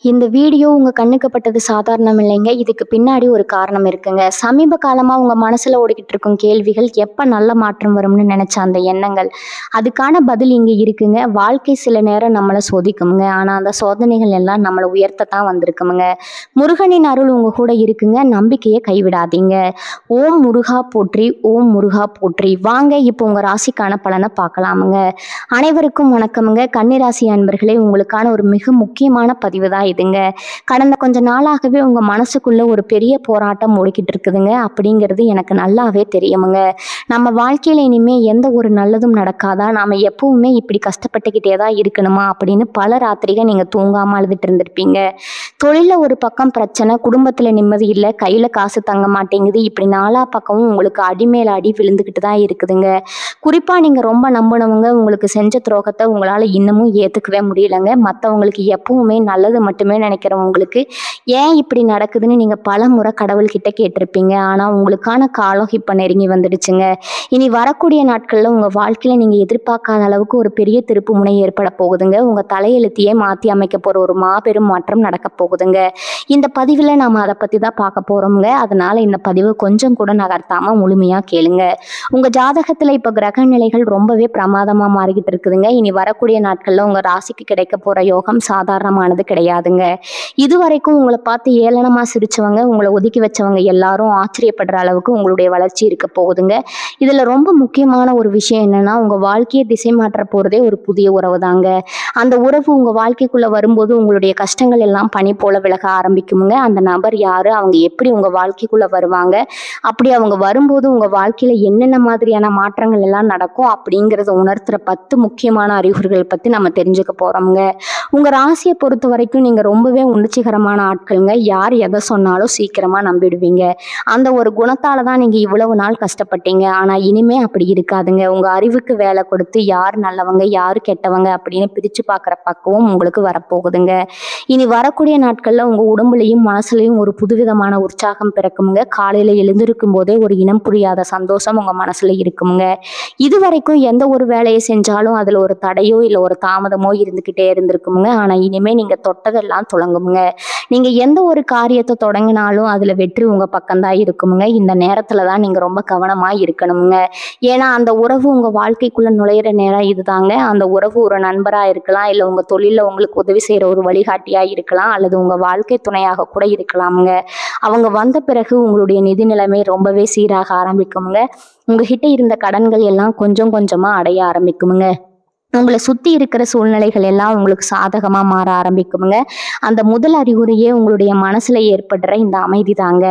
இந்த வீடியோ உங்க கண்ணுக்கு பட்டது சாதாரணம் இல்லைங்க. இதுக்கு பின்னாடி ஒரு காரணம் இருக்குங்க. சமீப காலமா உங்க மனசுல ஓடிக்கிட்டு இருக்கும் கேள்விகள், எப்ப நல்ல மாற்றம் வரும்னு நினைச்ச அந்த எண்ணங்கள், அதுக்கான பதில் இங்க இருக்குங்க. வாழ்க்கை சில நேரம் நம்மள சோதிக்குமுங்க. ஆனா அந்த சோதனைகள் எல்லாம் நம்மள உயர்த்தத்தான் வந்திருக்குமுங்க. முருகனின் அருள் உங்க கூட இருக்குங்க. நம்பிக்கையை கைவிடாதீங்க. ஓம் முருகா போற்றி, ஓம் முருகா போற்றி. வாங்க இப்போ உங்க ராசிக்கான பலனை பார்க்கலாமுங்க. அனைவருக்கும் வணக்கமுங்க. கன்னிராசி அன்பர்களே, உங்களுக்கான ஒரு மிக முக்கியமான பதிவு தான் இதுங்க. கடந்த கொஞ்ச நாளாகவே உங்க மனசுக்குள்ள ஒரு பெரிய போராட்டம் ஓடிக்கிட்டு இருக்குதுங்க. அப்படிங்கிறது எனக்கு நல்லாவே தெரியுமுங்க. நம்ம வாழ்க்கையில இனிமே எந்த ஒரு நல்லதும் நடக்காதா, நாம எப்பவுமே இப்படி கஷ்டப்பட்டுக்கிட்டே தான் இருக்கணுமா அப்படின்னு பல ராத்திரிகள் நீங்க தூங்காம அழுதுட்டு இருந்திருப்பீங்க. தொழில ஒரு பக்கம் பிரச்சனை, குடும்பத்துல நிம்மதி இல்லை, கையில காசு தங்க மாட்டேங்குது, இப்படி நாலா பக்கமும் உங்களுக்கு அடிமேல அடி விழுந்துக்கிட்டு தான் இருக்குதுங்க. குறிப்பா நீங்க ரொம்ப நம்பினவங்க உங்களுக்கு செஞ்ச துரோகத்தை உங்களால இன்னமும் ஏத்துக்கவே முடியலங்க. மற்றவங்களுக்கு எப்பவுமே நல்லது மட்டுமே நினைக்கிறவங்களுக்கு ஏன் இப்படி நடக்குதுன்னு நீங்க பல முறை கடவுள்கிட்ட கேட்டிருப்பீங்க. ஆனா உங்களுக்கான காலம் இப்ப நெருங்கி வந்துடுச்சுங்க. இனி வரக்கூடிய நாட்கள்ல உங்க வாழ்க்கையில நீங்க எதிர்பார்க்காத அளவுக்கு ஒரு பெரிய திருப்பு முனை ஏற்பட போகுதுங்க. உங்க தலையெழுத்தையே மாத்தி அமைக்க போற ஒரு மாபெரும் மாற்றம் நடக்க போகுதுங்க. இந்த பதிவுல நாம அதை பத்தி தான் பார்க்க போறோம்ங்க. அதனால இந்த பதிவு கொஞ்சம் கூட நகர்த்தாம முழுமையா கேளுங்க. உங்க ஜாதகத்துல இப்ப கிரக நிலைகள் ரொம்பவே பிரமாதமா மாறிக்கிட்டு இருக்குதுங்க. இனி வரக்கூடிய நாட்கள்ல உங்க ராசிக்கு கிடைக்க போற யோகம் சாதாரணமானது கிடையாதுங்க. இதுவரைக்கும் உங்களை பார்த்து ஏளனமா சிரிச்சவங்க, உங்களை ஒதுக்கி வச்சவங்க எல்லாரும் ஆச்சரியப்படுற அளவுக்கு உங்களுடைய வளர்ச்சி இருக்க போகுதுங்க. இதுல ரொம்ப முக்கியமான ஒரு விஷயம் என்னன்னா, உங்க வாழ்க்கையை திசை மாற்ற போறதே ஒரு புதிய உறவு தாங்க. அந்த உறவு உங்க வாழ்க்கைக்குள்ள வரும்போது உங்களுடைய கஷ்டங்கள் எல்லாம் பனி போல விலக ஆரம்பிக்குமுங்க. அந்த நபர் யாரு, அவங்க எப்படி உங்க வாழ்க்கைக்குள்ள வருவாங்க, அப்படி அவங்க வரும்போது உங்க வாழ்க்கையில என்னென்ன மாதிரியான மாற்றங்கள் எல்லாம் நடக்கும் அப்படிங்கிறத உணர்த்துற 10 முக்கியமான அறிகுறிகள் பத்தி நம்ம தெரிஞ்சுக்க போறோம்ங்க. உங்க ராசியை பொறுத்த வரைக்கும் நீங்க ரொம்பவே உணர்ச்சிகரமான ஆட்களுங்க. யார் எதை சொன்னாலும் சீக்கிரமா நம்பிடுவீங்க. அந்த ஒரு குணத்தால தான் நீங்க இவ்வளவு நாள் கஷ்டப்பட்டீங்க. ஆனா இனிமே அப்படி இருக்காதுங்க. உங்க அறிவுக்கு வேலை கொடுத்து யார் நல்லவங்க யாரு கெட்டவங்க அப்படின்னு பிரிச்சு பார்க்குற பக்குவம் உங்களுக்கு வரப்போகுதுங்க. இனி வரக்கூடிய நாட்கள்ல உங்க உடம்புலையும் மனசுலையும் ஒரு புதுவிதமான உற்சாகம் பிறக்குமுங்க. காலையில எழுந்திருக்கும் போதே ஒரு இனம் புரியாத சந்தோஷம் உங்க மனசுல இருக்குமுங்க. இதுவரைக்கும் எந்த ஒரு வேலையை செஞ்சாலும் அதுல ஒரு தடையோ இல்லை ஒரு தாமதமோ இருந்துகிட்டே இருந்திருக்குமுங்க. ஆனா இனிமே நீங்க தொட்டதெல்லாம் தொடங்குமுங்க. நீங்க எந்த ஒரு காரியத்தை தொடங்கினாலும் அதுல வெற்றி உங்க பக்கம்தான் இருக்குமுங்க. இந்த நேரத்துல தான் நீங்க ரொம்ப கவனமா இருக்கணுமுங்க. ஏன்னா அந்த உறவு உங்க வாழ்க்கைக்குள்ள நுழையிற நேரம் இதுதாங்க. அந்த உறவு ஒரு நண்பரா இருக்கலாம், இல்லை உங்க தொழில உங்களுக்கு உதவி செய்யற ஒரு வழிகாட்டியா இருக்கலாம், அல்லது உங்க வாழ்க்கை துணையாக கூட இருக்கலாமுங்க. அவங்க வந்த பிறகு உங்களுடைய நிதி நிலைமை ரொம்பவே சீராக ஆரம்பிக்குமுங்க. உங்ககிட்ட இருந்த கடன்கள் எல்லாம் கொஞ்சம் கொஞ்சமா அடைய ஆரம்பிக்குமுங்க. உங்களை சுத்தி இருக்கிற சூழ்நிலைகள் எல்லாம் உங்களுக்கு சாதகமா மாற ஆரம்பிக்குமுங்க. அந்த முதல் அறிகுறியே உங்களுடைய மனசுல ஏற்படுற இந்த அமைதி தாங்க.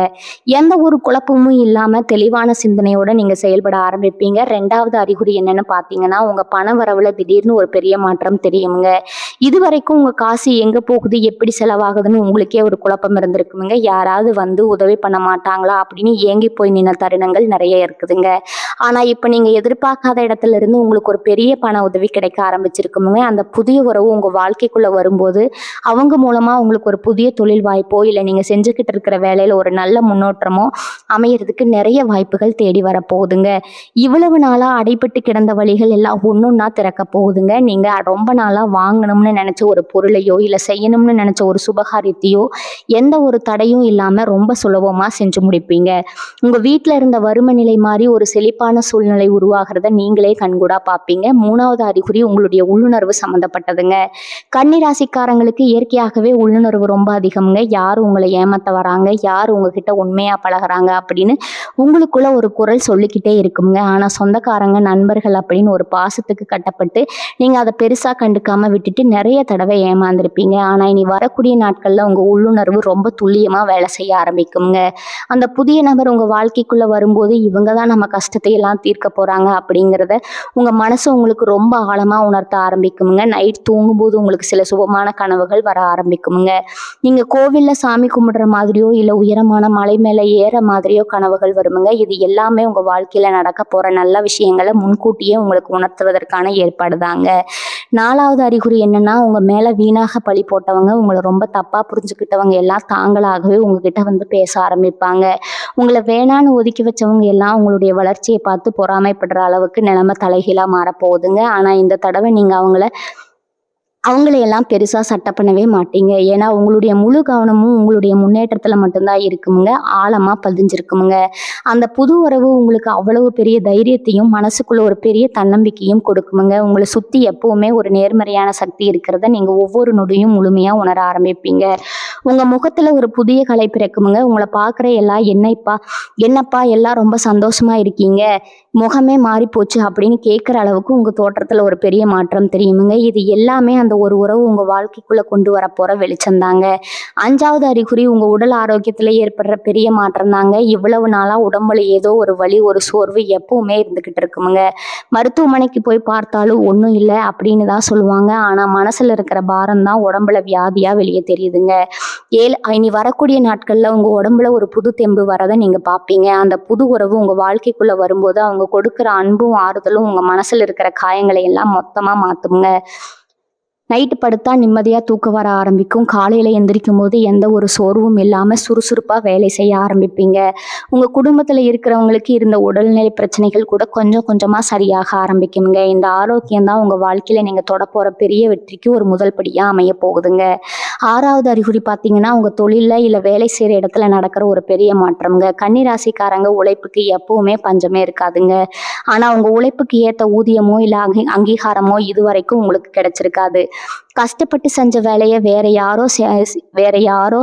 எந்த ஒரு குழப்பமும் இல்லாம தெளிவான சிந்தனையோட நீங்க செயல்பட ஆரம்பிப்பீங்க. 2வது அறிகுறி என்னன்னு பாத்தீங்கன்னா, உங்க பண வரவுல திடீர்னு ஒரு பெரிய மாற்றம் தெரியுமுங்க. இதுவரைக்கும் உங்க காசு எங்க போகுது, எப்படி செலவாகுதுன்னு உங்களுக்கே ஒரு குழப்பம் இருந்திருக்குமுங்க. யாராவது வந்து உதவி பண்ண மாட்டாங்களா அப்படின்னு ஏங்கி போய் நின்ன தருணங்கள் நிறைய இருக்குதுங்க. ஆனா இப்ப நீங்க எதிர்பார்க்காத இடத்துல இருந்து உங்களுக்கு ஒரு பெரிய பண உதவி கிடைக்க ஆரம்பிச்சிருக்குமுங்க. அந்த புதிய உறவு உங்க வாழ்க்கைக்குள்ள வரும்போது அவங்க மூலமா உங்களுக்கு ஒரு புதிய தொழில் வாய்ப்போ இல்லை நீங்க செஞ்சுக்கிட்டு இருக்கிற வேலையில ஒரு நல்ல முன்னேற்றமோ அமையறதுக்கு நிறைய வாய்ப்புகள் தேடி வரப்போகுதுங்க. இவ்வளவு நாளா அடைபட்டு கிடந்த வழிகள் எல்லாம் ஒன்னொன்னா திறக்க போகுதுங்க. நீங்க ரொம்ப நாளா வாங்கணும்னு நினைச்ச ஒரு பொருளையோ இல்லை செய்யணும்னு நினைச்ச ஒரு சுபகாரியத்தையோ எந்த ஒரு தடையும் இல்லாம ரொம்ப சுலபமா செஞ்சு முடிப்பீங்க. உங்க வீட்டுல இருந்த வறுமை நிலை மாதிரி ஒரு செழிப்பான சூழ்நிலை உருவாகிறத நீங்களே கண்கூடா பார்ப்பீங்க. 3வது அறிகுறி உங்களுடைய உள்ளுணர்வு சம்பந்தப்பட்டதுங்க. கன்னிராசிக்காரங்களுக்கு இயற்கையாகவே உள்ளுணர்வு ரொம்ப அதிகம்ங்க. யார் உங்களை ஏமாத்த வராங்க, யார் உங்ககிட்ட உண்மையா பழகுறாங்க அப்படின்னு உங்களுக்குள்ள ஒரு குரல் சொல்லிக்கிட்டே இருக்குங்க. ஆனா சொந்தக்காரங்க நண்பர்கள் அப்படின்னு ஒரு பாசத்துக்கு கட்டப்பட்டு நீங்க அதை பெருசா கண்டுக்காம விட்டுட்டு நிறைய தடவை ஏமாந்துருப்பீங்க. ஆனா இனி வரக்கூடிய நாட்கள்ல உங்க உள்ளுணர்வு ரொம்ப துல்லியமா வேலை செய்ய ஆரம்பிக்குங்க. அந்த புதிய நபர் உங்க வாழ்க்கைக்குள்ள வரும்போது இவங்க தான் நம்ம கஷ்டத்தை எல்லாம் தீர்க்க போறாங்க அப்படிங்கிறத உங்க மனசு உங்களுக்கு ரொம்ப ஆழமா உணர்த்த ஆரம்பிக்குமுங்க. நைட் தூங்கும்போது உங்களுக்கு சில சுபமான கனவுகள் வர ஆரம்பிக்குமுங்க. நீங்க கோவில்ல சாமி கும்பிடுற மாதிரியோ இல்லை உயரமான மலை மேல ஏற மாதிரியோ கனவுகள் வருமுங்க. இது எல்லாமே உங்க வாழ்க்கையில நடக்க போற நல்ல விஷயங்களை முன்கூட்டியே உங்களுக்கு உணர்த்துவதற்கான ஏற்பாடு தாங்க. 4வது அறிகுறி என்னன்னா, உங்க மேல வீணாக பழி போட்டவங்க, உங்களை ரொம்ப தப்பா புரிஞ்சுக்கிட்டவங்க எல்லாம் தாங்களாகவே உங்ககிட்ட வந்து பேச ஆரம்பிப்பாங்க. உங்களை வேணான்னு ஒதுக்கி வச்சவங்க எல்லாம் உங்களுடைய வளர்ச்சியை பார்த்து பொறாமைப்படுற அளவுக்கு நிலைமை தலைகீழா மாறப்போகுதுங்க. ஆனா இந்த தடவை நீங்க அவங்கள அவங்களையெல்லாம் பெருசா சட்டை பண்ணவே மாட்டீங்க. ஏன்னா, உங்களுடைய முழு கவனமும் உங்களுடைய முன்னேற்றத்துல மட்டும்தான் இருக்குமுங்க. ஆழமா பதிஞ்சிருக்குமுங்க. அந்த புது உறவு உங்களுக்கு அவ்வளவு பெரிய தைரியத்தையும், மனசுக்குள்ள ஒரு பெரிய தன்னம்பிக்கையும் கொடுக்குமுங்க. உங்கள சுத்தி எப்பவுமே ஒரு நேர்மறையான சக்தி இருக்கிறத நீங்க ஒவ்வொரு நொடியும் முழுமையா உணர ஆரம்பிப்பீங்க. உங்க முகத்துல ஒரு புதிய கலை பிறக்குமுங்க. உங்கள பார்க்குற எல்லாம் என்னப்பா எல்லாம் ரொம்ப சந்தோஷமா இருக்கீங்க. முகமே மாறிப்போச்சு அப்படின்னு கேட்குற அளவுக்கு உங்க தோற்றத்துல ஒரு பெரிய மாற்றம் தெரியுமுங்க. இது எல்லாமே அந்த ஒரு உறவு உங்க வாழ்க்கைக்குள்ள கொண்டு வரப்போற வெளிச்சம்தாங்க. 5வது அறிகுறி உங்க உடல் ஆரோக்கியத்துல ஏற்படுற பெரிய மாற்றம் தாங்க. இவ்வளவு நாளா உடம்புல ஏதோ ஒரு வலி, ஒரு சோர்வு எப்பவுமே இருந்துகிட்டு இருக்குமுங்க. மருத்துவமனைக்கு போய் பார்த்தாலும் ஒன்றும் இல்லை அப்படின்னு தான் சொல்லுவாங்க. ஆனா மனசுல இருக்கிற பாரம் தான் உடம்புல வியாதியா வெளியே தெரியுதுங்க. இனி வரக்கூடிய நாட்கள்ல உங்க உடம்புல ஒரு புது தெம்பு வரதை நீங்க பார்ப்பீங்க. அந்த புது உறவு உங்க வாழ்க்கைக்குள்ள வரும்போது அவங்க கொடுக்குற அன்பும் ஆறுதலும் உங்க மனசுல இருக்கிற காயங்களை எல்லாம் மொத்தமா மாத்துங்க. நைட்டு படுத்தா நிம்மதியா தூக்கம் வர ஆரம்பிக்கும். காலையில எந்திரிக்கும் போது எந்த ஒரு சோர்வும் இல்லாம சுறுசுறுப்பா வேலை செய்ய ஆரம்பிப்பீங்க. உங்க குடும்பத்துல இருக்கிறவங்களுக்கு இருந்த உடல்நிலை பிரச்சனைகள் கூட கொஞ்சம் கொஞ்சமா சரியாக ஆரம்பிக்குங்க. இந்த ஆரோக்கியம் தான் உங்க வாழ்க்கையில நீங்க தொட போற பெரிய வெற்றிக்கு ஒரு முதல் படியா அமைய போகுதுங்க. 6வது அறிகுறி பார்த்தீங்கன்னா, உங்க தொழில்ல இல்ல வேலை செய்யற இடத்துல நடக்கிற ஒரு பெரிய மாற்றம்ங்க. கன்னி ராசிக்காரங்க உழைப்புக்கு எப்பவுமே பஞ்சமே இருக்காதுங்க. ஆனா உங்க உழைப்புக்கு ஏத்த ஊதியமோ இல்ல அங்கீகாரமோ இதுவரைக்கும் உங்களுக்கு கிடைச்சிருக்காது. கஷ்டப்பட்டு செஞ்ச வேலையை வேற யாரோ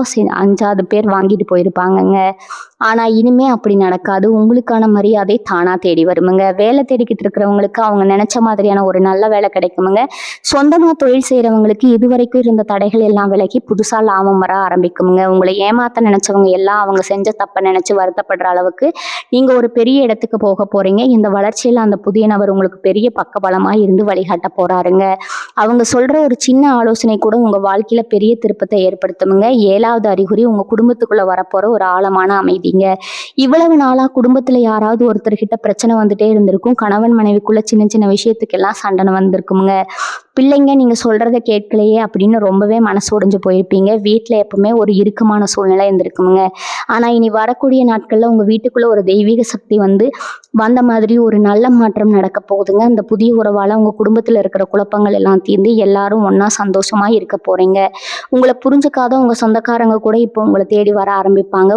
5வது பேர் வாங்கிட்டு போயிருப்பாங்கங்க. ஆனா இனிமே அப்படி நடக்காது. உங்களுக்கான மரியாதை தானா தேடி வருமுங்க. வேலை தேடிக்கிட்டு இருக்கிறவங்களுக்கு அவங்க நினைச்ச மாதிரியான ஒரு நல்ல வேலை கிடைக்குமுங்க. சொந்தமா தொழில் செய்யறவங்களுக்கு இதுவரைக்கும் இருந்த தடைகள் எல்லாம் விலகி புதுசா லாபம் வர ஆரம்பிக்குமுங்க. உங்களை ஏமாத்த நினைச்சவங்க எல்லாம் அவங்க செஞ்ச தப்ப நினைச்சு வருத்தப்படுற அளவுக்கு நீங்க ஒரு பெரிய இடத்துக்கு போக போறீங்க. இந்த வளர்ச்சியில அந்த புதிய நபர் உங்களுக்கு பெரிய பக்கபலமா இருந்து வழிகாட்ட போறாருங்க. அவங்க சொல்ற ஒரு சின்ன ஆலோசனை கூட உங்க வாழ்க்கையில பெரிய திருப்பத்தை ஏற்படுத்துமுங்க. 7வது அறிகுறி உங்க குடும்பத்துக்குள்ள வரப்போற ஒரு ஆழமான அமைதிங்க. இவ்வளவு நாளா குடும்பத்துல யாராவது ஒருத்தர்கிட்ட பிரச்சனை வந்துட்டே இருந்திருக்கும். கணவன் மனைவிக்குள்ள சின்ன சின்ன விஷயத்துக்கெல்லாம் சண்டை வந்திருக்குமுங்க. பிள்ளைங்க நீங்க சொல்றத கேட்கலையே அப்படின்னு ரொம்பவே மனசு உடைஞ்சு போயிருப்பீங்க. வீட்டுல எப்பவுமே ஒரு இறுக்கமான சூழ்நிலை இருந்திருக்குமுங்க. ஆனா இனி வரக்கூடிய நாட்கள்ல உங்க வீட்டுக்குள்ள ஒரு தெய்வீக சக்தி வந்த மாதிரி ஒரு நல்ல மாற்றம் நடக்க போகுதுங்க. அந்த புதிய உறவால உங்க குடும்பத்துல இருக்கிற குழப்பங்கள் எல்லாம் தீர்ந்து எல்லாரும் ஒண்ணா சந்தோஷமா இருக்க போறீங்க. உங்களை புரிஞ்சுக்காத உங்க சொந்தக்காரங்க கூட இப்போ உங்களை தேடி வர ஆரம்பிப்பாங்க.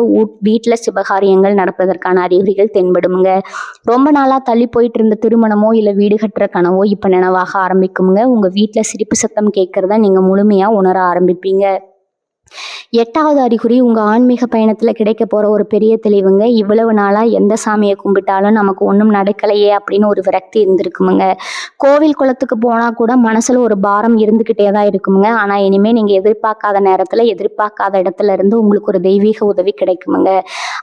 வீட்டுல சுபகாரியங்கள் நடப்பதற்கான அறிகுறிகள் தென்படுமுங்க. ரொம்ப நாளா தள்ளி போயிட்டு இருந்த திருமணமோ இல்ல வீடு கட்டுற கனவோ இப்ப நினைவாக ஆரம்பிக்குமுங்க. உங்க வீட்டுல சிரிப்பு சத்தம் கேட்கறத நீங்க முழுமையா உணர ஆரம்பிப்பீங்க. 8வது அறிகுறி உங்க ஆன்மீக பயணத்துல கிடைக்க போற ஒரு பெரிய தெளிவுங்க. இவ்வளவு நாளா எந்த சாமியை கும்பிட்டாலும் நமக்கு ஒன்றும் நடக்கலையே அப்படின்னு ஒரு விரக்தி இருந்திருக்குமுங்க. கோவில் குளத்துக்கு போனா கூட மனசுல ஒரு பாரம் இருந்துகிட்டே தான் இருக்குமுங்க. ஆனா இனிமே நீங்க எதிர்பார்க்காத நேரத்துல எதிர்பார்க்காத இடத்துல இருந்து உங்களுக்கு ஒரு தெய்வீக உதவி கிடைக்குமுங்க.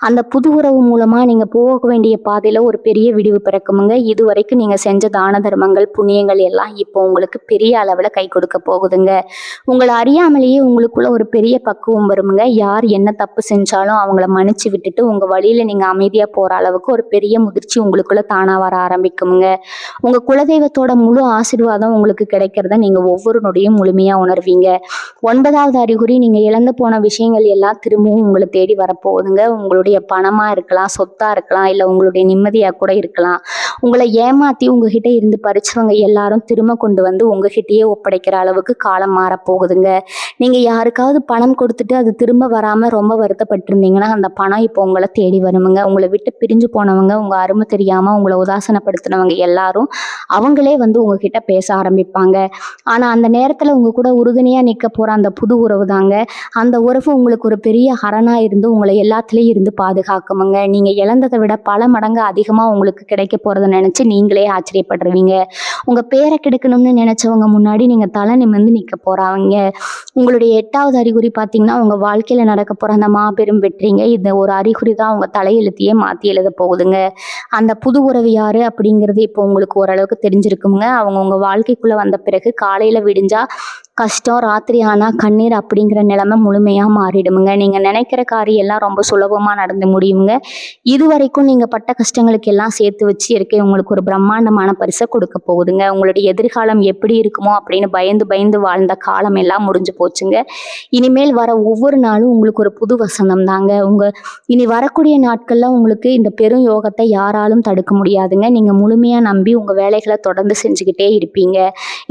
அந்த புது உறவு மூலமா நீங்க போக வேண்டிய பாதையில ஒரு பெரிய விடிவு பிறக்குமுங்க. இதுவரைக்கும் நீங்க செஞ்ச தான தர்மங்கள் புண்ணியங்கள் எல்லாம் இப்போ உங்களுக்கு பெரிய அளவுல கை கொடுக்க போகுதுங்க. உங்களை அறியாமலேயே உங்களுக்குள்ள ஒரு பெரிய பக்குவம் வருமுங்க. யார் என்ன தப்பு செஞ்சாலும் அவங்கள மன்னிச்சு விட்டுட்டு உங்க வழியில நீங்க அமைதியா போற அளவுக்கு ஒரு பெரிய முதிர்ச்சி உங்களுக்குள்ள தானா வர ஆரம்பிக்குமுங்க. உங்க குலதெய்வத்தோட முழு ஆசீர்வாதம் உங்களுக்கு கிடைக்கிறத நீங்க ஒவ்வொரு நொடியும் முழுமையா உணர்வீங்க. 9வது அறிகுறி நீங்க இழந்து போன விஷயங்கள் எல்லாம் திரும்பவும் உங்களை தேடி வரப்போகுதுங்க. உங்களுடைய பணமா இருக்கலாம், சொத்தா இருக்கலாம், இல்ல உங்களுடைய நிம்மதியா கூட இருக்கலாம். உங்களை ஏமாத்தி உங்ககிட்ட இருந்து பறிச்சவங்க எல்லாரும் திரும்ப கொண்டு வந்து உங்ககிட்டயே ஒப்படைக்கிற அளவுக்கு காலம் மாறப்போகுதுங்க. நீங்க யாருக்காவது பணம் கொடுத்துட்டு அது திரும்ப வராம ரொம்ப வருத்தப்பட்டிருந்தீங்கன்னா அந்த பணம் இப்போ உங்களை தேடி வருமுங்க. உங்களை விட்டு பிரிஞ்சு போனவங்க, உங்க அருமை தெரியாம உங்களை உதாசனப்படுத்தினவங்க எல்லாரும் அவங்களே வந்து உங்ககிட்ட பேச ஆரம்பிப்பாங்க. ஆனா அந்த நேரத்துல உங்க கூட உறுதுணையா நிக்க போற அந்த புது உறவு தாங்க. அந்த உறவு உங்களுக்கு ஒரு பெரிய அரணா இருந்து உங்களை எல்லாத்துலயும் இருந்து பாதுகாக்குமுங்க. நீங்க இழந்ததை விட பல மடங்கு அதிகமா உங்களுக்கு கிடைக்க போறதை நினைச்சு நீங்களே ஆச்சரியப்படுறீங்க. உங்க பேரை கெடுக்கணும்னு நினைச்சவங்க முன்னாடி நீங்க தலை நிமிர்ந்து நிக்க போறாங்க. உங்களுடைய 8வது அறிகுறி பார்த்தீங்கன்னா உங்க வாழ்க்கையில நடக்க போற அந்த மாபெரும் வெற்றிங்க. இந்த ஒரு அறிகுறி தான் உங்க தலையெழுத்தையே மாத்தி எழுத போகுதுங்க. அந்த புது உறவு யாரு அப்படிங்கிறது இப்போ உங்களுக்கு ஓரளவுக்கு தெரிஞ்சிருக்குங்க. அவங்க உங்க வாழ்க்கைக்குள்ள வந்த பிறகு காலையில விடிஞ்சா கஷ்டம், ராத்திரி ஆனா கண்ணீர் அப்படிங்கிற நிலைமை முழுமையா மாறிடுமுங்க. நீங்க நினைக்கிற காரியம் எல்லாம் ரொம்ப சுலபமா நடந்து முடியுங்க. இதுவரைக்கும் நீங்க பட்ட கஷ்டங்களுக்கு எல்லாம் சேர்த்து வச்சு இயற்கை உங்களுக்கு ஒரு பிரம்மாண்டமான பரிசை கொடுக்க போகுதுங்க. உங்களுடைய எதிர்காலம் எப்படி இருக்குமோ அப்படின்னு பயந்து பயந்து வாழ்ந்த காலம் எல்லாம் முடிஞ்சு போச்சுங்க. இனிமேல் வர ஒவ்வொரு நாளும் உங்களுக்கு ஒரு புது வசந்தம் தாங்க. இனி வரக்கூடிய நாட்கள்ல உங்களுக்கு இந்த பெரும் யோகத்தை யாராலும் தடுக்க முடியாதுங்க. நீங்க முழுமையா நம்பி உங்க வேலைகளை தொடர்ந்து செஞ்சுக்கிட்டே இருப்பீங்க.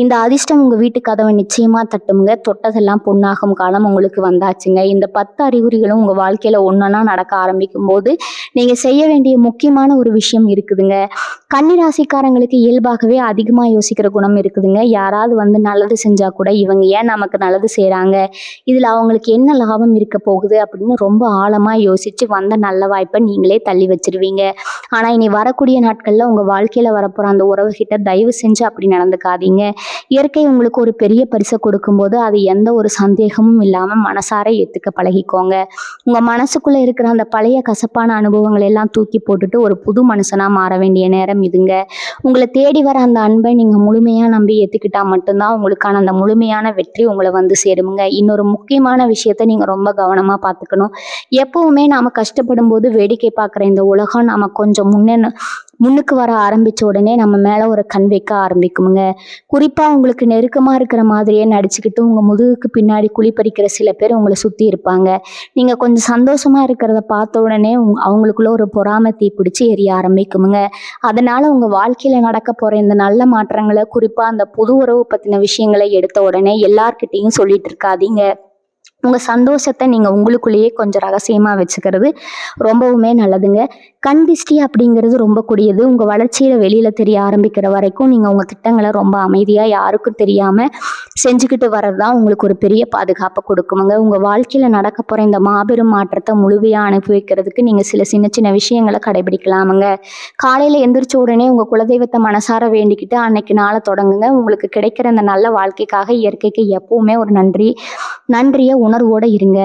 இந்த அதிர்ஷ்டம் உங்க வீட்டு கதவை நிச்சயமா தட்டுங்க. தொட்டதெல்லாம் பொன்னாகும் காலம் உங்களுக்கு வந்தாச்சுங்க. இந்த 10 அறிகுறிகளும் உங்க வாழ்க்கையில ஒன்னொன்னா நடக்க ஆரம்பிக்கும் போது நீங்க செய்ய வேண்டிய முக்கியமான ஒரு விஷயம் இருக்குதுங்க. கன்னி ராசிக்காரங்களுக்கு இயல்பாகவே அதிகமா யோசிக்கிற குணம் இருக்குதுங்க. யாராவது வந்து நல்லது செஞ்சா கூட இவங்க ஏன் நமக்கு நல்லது செய்றாங்க, இதுல அவங்களுக்கு என்ன லாபம் இருக்க போகுது அப்படின்னு ரொம்ப ஆழமா யோசிச்சு வந்த நல்ல வாய்ப்பை நீங்களே தள்ளி வச்சிருவீங்க. ஆனா இனி வரக்கூடிய நாட்கள்ல உங்க வாழ்க்கையில வரப்போற அந்த உறவுகிட்ட தயவு செஞ்சு அப்படி நடந்துக்காதீங்க. இயற்கை உங்களுக்கு ஒரு பெரிய பரிசை கொடுக்கும்போது அது எந்த ஒரு சந்தேகமும் இல்லாம மனசார ஏத்துக்க பழகிக்கோங்க. உங்க மனசுக்குள்ள இருக்கிற அந்த பழைய கசப்பான அனுபவங்களை எல்லாம் தூக்கி போட்டுட்டு ஒரு புது மனுஷனா மாற வேண்டிய நேரம் இதுங்க. உங்களை தேடி வர அந்த அன்பை நீங்க முழுமையா நம்பி ஏத்துக்கிட்டா மட்டும்தான் உங்களுக்கான அந்த முழுமையான வெற்றி உங்களை வந்து சேருமுங்க. இன்னொரு முக்கியமான விஷயத்த நீங்க ரொம்ப கவனமா பார்த்துக்கணும். எப்பவுமே நாம கஷ்டப்படும் போது வேடிக்கை பார்க்குற இந்த உலகம் நாம கொஞ்சம் முன்னுக்கு வர ஆரம்பிச்ச உடனே நம்ம மேல ஒரு கண் வைக்க ஆரம்பிக்குமுங்க. குறிப்பா உங்களுக்கு நெருக்கமா இருக்கிற மாதிரியே நடிச்சுக்கிட்டு உங்க முதுகுக்கு பின்னாடி குழிப்பறிக்கிற சில பேர் உங்களை சுத்தி இருப்பாங்க. நீங்க கொஞ்சம் சந்தோஷமா இருக்கிறத பார்த்த உடனே அவங்களுக்குள்ள ஒரு பொறாமை தீ பிடிச்சி எரிய ஆரம்பிக்குமுங்க. அதனால உங்க வாழ்க்கையில நடக்க போற இந்த நல்ல மாற்றங்களை, குறிப்பா அந்த புது உறவு பத்தின விஷயங்களை எடுத்த உடனே எல்லார்கிட்டையும் சொல்லிட்டு இருக்காதீங்க. உங்க சந்தோஷத்தை நீங்க உங்களுக்குள்ளேயே கொஞ்சம் ரகசியமா வச்சுக்கிறது ரொம்பவுமே நல்லதுங்க. கண் திஷ்டி அப்படிங்கிறது ரொம்ப கொடியது. உங்க வளர்ச்சியில வெளியில தெரிய ஆரம்பிக்கிற வரைக்கும் நீங்க உங்க திட்டங்களை ரொம்ப அமைதியா யாருக்கும் தெரியாம செஞ்சுக்கிட்டு வர்றதுதான் உங்களுக்கு ஒரு பெரிய பாதுகாப்பை கொடுக்குமுங்க. உங்க வாழ்க்கையில நடக்க போற இந்த மாபெரும் மாற்றத்தை முழுமையா அனுபவிக்கிறதுக்கு நீங்க சில சின்ன சின்ன விஷயங்களை கடைபிடிக்கலாமுங்க. காலையில எந்திரிச்ச உடனே உங்க குலதெய்வத்தை மனசார வேண்டிக்கிட்டு அன்னைக்கு நாளை தொடங்குங்க. உங்களுக்கு கிடைக்கிற இந்த நல்ல வாழ்க்கைக்காக இயற்கைக்கு எப்பவுமே ஒரு நன்றிய உணர்வோட இருங்க.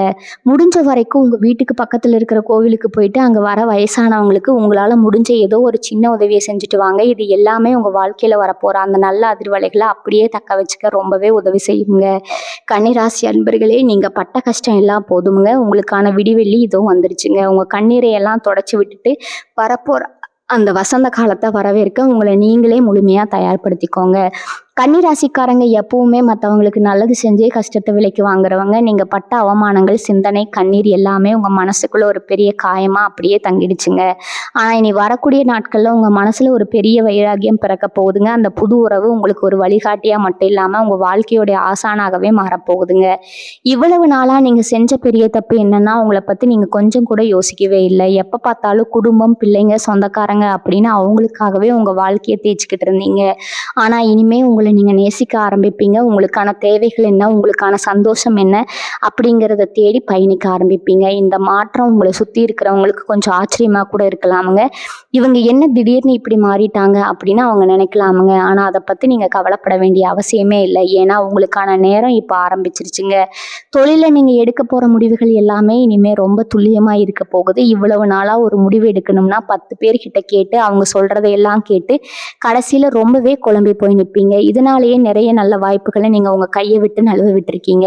முடிஞ்ச வரைக்கும் உங்க வீட்டுக்கு பக்கத்துல இருக்கிற கோவிலுக்கு போயிட்டு அங்க வர வயசானவங்களுக்கு உங்களால முடிஞ்ச ஏதோ ஒரு சின்ன உதவியை செஞ்சுட்டு வாங்க. இது எல்லாமே உங்க வாழ்க்கையில வரப்போற அந்த நல்ல அதிர்வலைகளை அப்படியே தக்க வச்சுக்க ரொம்பவே உதவி செய்யுங்க. கன்னிராசி அன்பர்களே, நீங்க பட்ட கஷ்டம் எல்லாம் போதுமுங்க. உங்களுக்கான விடிவெள்ளி இதோ வந்துருச்சுங்க. உங்க கண்ணீரை எல்லாம் தொடச்சி விட்டுட்டு வரப்போற அந்த வசந்த காலத்தை வரவேற்க உங்களை நீங்களே முழுமையா தயார்படுத்திக்கோங்க. கன்னிராசிக்காரங்க எப்பவுமே மற்றவங்களுக்கு நல்லது செஞ்சே கஷ்டத்தை விலைக்கு வாங்குறவங்க. நீங்க பட்ட அவமானங்கள், சிந்தனை, கண்ணீர் எல்லாமே உங்க மனசுக்குள்ள ஒரு பெரிய காயமா அப்படியே தங்கிடுச்சுங்க. ஆனா இனி வரக்கூடிய நாட்கள்ல உங்க மனசுல ஒரு பெரிய வைராகியம் பிறக்க போகுதுங்க. அந்த புது உறவு உங்களுக்கு ஒரு வழிகாட்டியா மட்டும் இல்லாம உங்க வாழ்க்கையோடைய ஆசானாகவே மாறப்போகுதுங்க. இவ்வளவு நாளா நீங்க செஞ்ச பெரிய தப்பு என்னன்னா, உங்களை பத்தி நீங்க கொஞ்சம் கூட யோசிக்கவே இல்லை. எப்ப பார்த்தாலும் குடும்பம், பிள்ளைங்க, சொந்தக்காரங்க அப்படின்னு அவங்களுக்காகவே உங்க வாழ்க்கையை தேய்ச்சிக்கிட்டு இருந்தீங்க. ஆனா இனிமே உங்களை நீங்க நேசிக்க ஆரம்பிப்பீங்க. உங்களுக்கான தேவைகள் என்ன, உங்களுக்கான சந்தோஷம் என்ன அப்படிங்கிறத தேடி பயணிக்க ஆரம்பிப்பீங்க. இந்த மாற்றம் உங்களை சுத்தி இருக்கிறவங்களுக்கு கொஞ்சம் ஆச்சரியமா கூட இருக்கலாமுங்க. இவங்க என்ன திடீர்னு இப்படி மாறிட்டாங்க அப்படின்னு அவங்க நினைக்கலாமுங்க. ஆனா அதை பத்தி நீங்க கவலைப்பட வேண்டிய அவசியமே இல்லை. ஏன்னா உங்களுக்கான நேரம் இப்ப ஆரம்பிச்சிருச்சுங்க. தொழில நீங்க எடுக்க போற முடிவுகள் எல்லாமே இனிமே ரொம்ப துல்லியமா இருக்க போகுது. இவ்வளவு நாளா ஒரு முடிவு எடுக்கணும்னா 10 பேர்கிட்ட கேட்டு அவங்க சொல்றதையெல்லாம் கேட்டு கடைசியில ரொம்பவே குழம்பி போய் நிற்பீங்க. இதனாலேயே நிறைய நல்ல வாய்ப்புகளை நீங்க உங்க கையை விட்டு நழுவ விட்டுருக்கீங்க.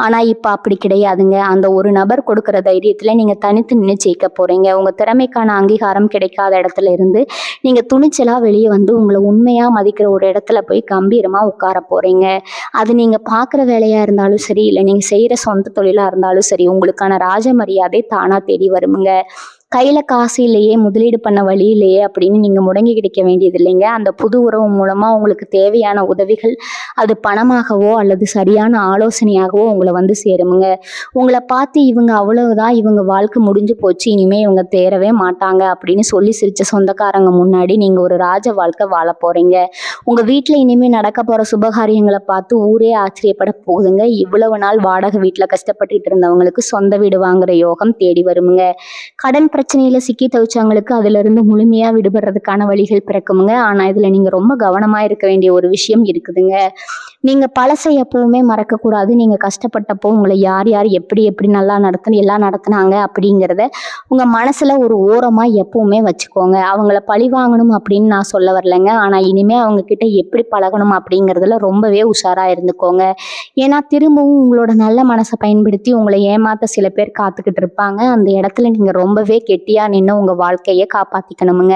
ஆனா இப்ப அப்படி கிடையாதுங்க. அந்த ஒரு நபர் கொடுக்கிற தைரியத்துல நீங்க தனித்து நின்று ஜெயிக்க போறீங்க. உங்க திறமைக்கான அங்கீகாரம் கிடைக்காத இடத்துல இருந்து நீங்க துணிச்சலா வெளியே வந்து உங்களை உண்மையா மதிக்கிற ஒரு இடத்துல போய் கம்பீரமா உட்கார போறீங்க. அது நீங்க பாக்குற வேலையா இருந்தாலும் சரி, இல்லை நீங்க செய்யற சொந்த தொழிலா இருந்தாலும் சரி, உங்களுக்கான ராஜ மரியாதை தானா தேடி வருமுங்க. கையில காசு இல்லையே, முதலீடு பண்ண வழி இல்லையே அப்படின்னு நீங்க முடங்கி கிடைக்க வேண்டியது இல்லைங்க. அந்த புது உறவு மூலமா உங்களுக்கு தேவையான உதவிகள் அது பணமாகவோ அல்லது சரியான ஆலோசனையாகவோ உங்களை வந்து சேருமுங்க. உங்களை பார்த்து இவங்க அவ்வளவுதான், இவங்க வாழ்க்கை முடிஞ்சு போச்சு, இனிமே இவங்க தேரவே மாட்டாங்க அப்படின்னு சொல்லி சிரிச்ச சொந்தக்காரங்க முன்னாடி நீங்க ஒரு ராஜ வாழ்க்கை வாழ போறீங்க. உங்க வீட்டுல இனிமே நடக்க போற சுபகாரியங்களை பார்த்து ஊரே ஆச்சரியப்பட போகுதுங்க. இவ்வளவு நாள் வாடகை வீட்டுல கஷ்டப்பட்டுட்டு இருந்தவங்களுக்கு சொந்த வீடு வாங்குற யோகம் தேடி வருமுங்க. கடன் பிரச்சனையில சிக்கி தவிச்சவங்களுக்கு அதுல இருந்து முழுமையா விடுபடுறதுக்கான வழிகள் பிறக்குமுங்க. ஆனா இதுல நீங்க ரொம்ப கவனமா இருக்க வேண்டிய ஒரு விஷயம் இருக்குதுங்க. நீங்க பழசை எப்பவுமே மறக்க கூடாது. நீங்க கஷ்டப்பட்டப்போ உங்களை யார் யார் எப்படி எப்படி எல்லாம் நடத்துனாங்க அப்படிங்கிறத உங்க மனசுல ஒரு ஓரமா எப்பவுமே வச்சுக்கோங்க. அவங்கள பழி வாங்கணும் அப்படின்னு நான் சொல்ல வரலைங்க. ஆனா இனிமே அவங்க கிட்ட எப்படி பழகணும் அப்படிங்கிறதுல ரொம்பவே உஷாரா இருந்துக்கோங்க. ஏன்னா திரும்பவும் உங்களோட நல்ல மனசை பயன்படுத்தி உங்களை ஏமாத்த சில பேர் காத்துக்கிட்டு இருப்பாங்க. அந்த இடத்துல நீங்க ரொம்பவே கெட்டியா நின்று உங்க வாழ்க்கையை காப்பாத்திக்கணுமுங்க.